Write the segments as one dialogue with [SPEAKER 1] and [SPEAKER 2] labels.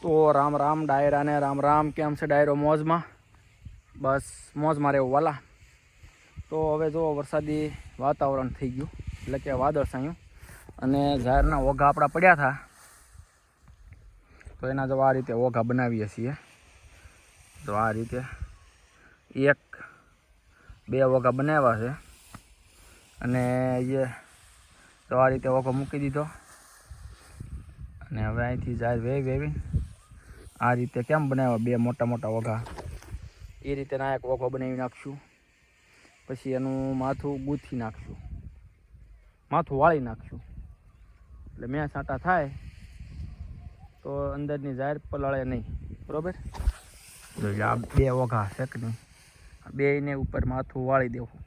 [SPEAKER 1] તો રામ રામ ડાયરાને રામ રામ. કેમ છે ડાયરો? મોજમાં? બસ મોજમાં રહેવું વાલા. તો હવે જો વરસાદી વાતાવરણ થઈ ગયું, એટલે કે વાદળછાયું, અને ઝાડના ઓઘા આપણા પડ્યા હતા, તો એના જો આ રીતે ઓઘા બનાવીએ છીએ. તો આ રીતે 1-2 ઓઘા બનાવ્યા છે, અને એ તો આ રીતે ઓઘો મૂકી દીધો. અને હવે અહીંથી ઝાડ વેવી આ રીતે કેમ બનાવ્યા 2 મોટા મોટા ઓઘા, એ રીતે ના એક ઓઘો બનાવી નાખશું. પછી એનું માથું ગૂંથી નાખશું, માથું વાળી નાખશું, એટલે મેં છાંટા થાય તો અંદરની ઝાડ પલળે નહીં. બરાબર? તો આ 2 ઓઘા છે કે નહીં, આ 2ને ઉપર માથું વાળી દેવું.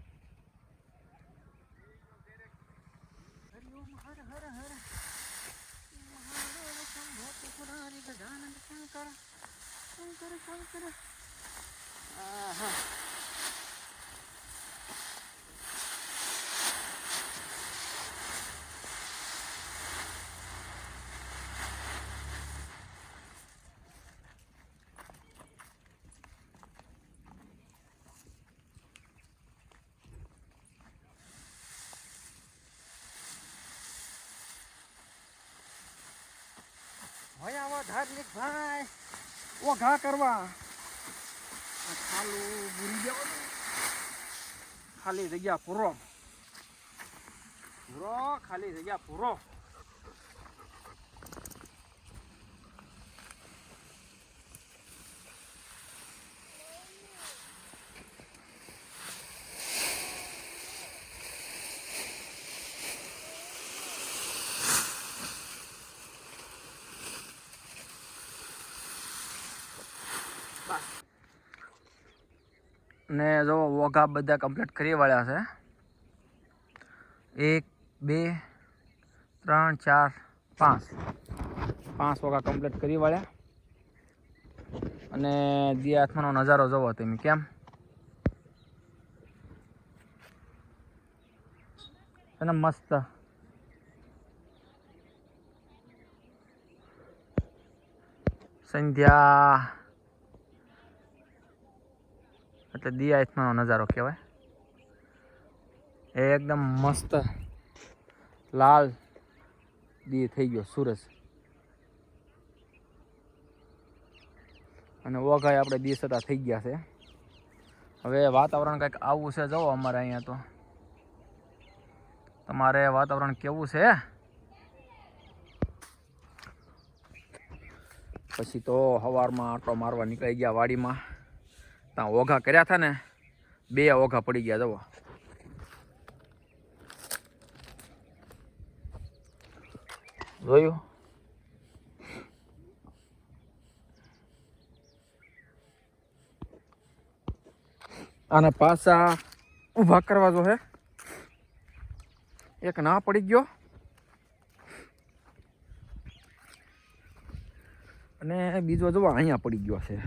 [SPEAKER 1] ભાઈ આવા ધાર્મિક ભાઈ ઓઘા કરવા ખાલું ભૂરી જવાનું, ખાલી જગ્યા પૂરો ખાલી જગ્યા પૂરો. ને જો ઓઘા બધા કમ્પ્લીટ કરી વાળ્યા છે. 1 2 3 4 5 ઓઘા કમ્પ્લીટ કરી વાળ્યા. અને દિયા આથમાનો નજારો જોવો તમે, કેમ છે ને મસ્ત. સંધ્યા એટલે દિયા આથમાનો નજારો કહેવાય. એકદમ મસ્ત લાલ દી થઈ ગયો સૂરજ, અને ઓઘાય આપણે દી સતા થઈ ગયા છે. હવે વાતાવરણ કંઈક આવું છે, જુઓ અમારે અહીંયા. તો તમારે વાતાવરણ કેવું છે? પછી તો સવારમાં આંટો મારવા નીકળી ગયા વાડીમાં. ત્યાં ઓઘા કર્યા હતા ને, 2 ઓઘા પડી ગયા, જુઓ. જોયું? આને પાછા ઊભા કરવા જો હે, એક ના પડી ગયો, અને બીજો જો અહીંયા પડી ગયો છે.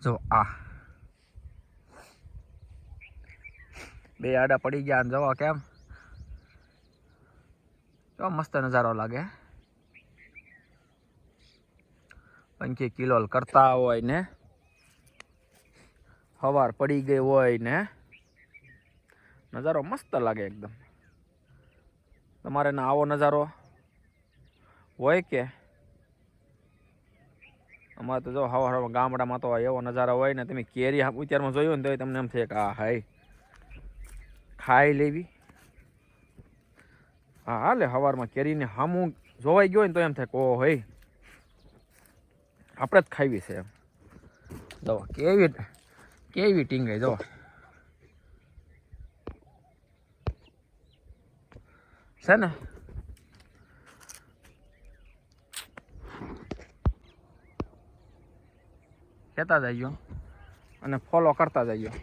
[SPEAKER 1] જો આ 2 આડા પડી ગયા, અને જવા કેમ તો મસ્ત નજારો લાગે. પંખી કિલોલ કરતા હોય ને, સવાર પડી ગઈ હોય ને, નજારો મસ્ત લાગે એકદમ. તમારે ના આવો નજારો હોય કે? અમારે તો જો સવાર ગામડામાં તો એવો નજારો હોય ને, તમે કેરી અત્યારમાં જોયું ને તો તમને એમ થાય કે આ હાય ખાઈ લેવી. હા હાલે, સવારમાં કેરીને સામું જોવાઈ ગયો ને તો એમ થાય કે ઓ હોય આપણે જ ખાવી છે એમ. જો કેવી ટીંગાઈ, જો છે ને. કહેતા જઈયો અને ફોલો કરતા જઈયો.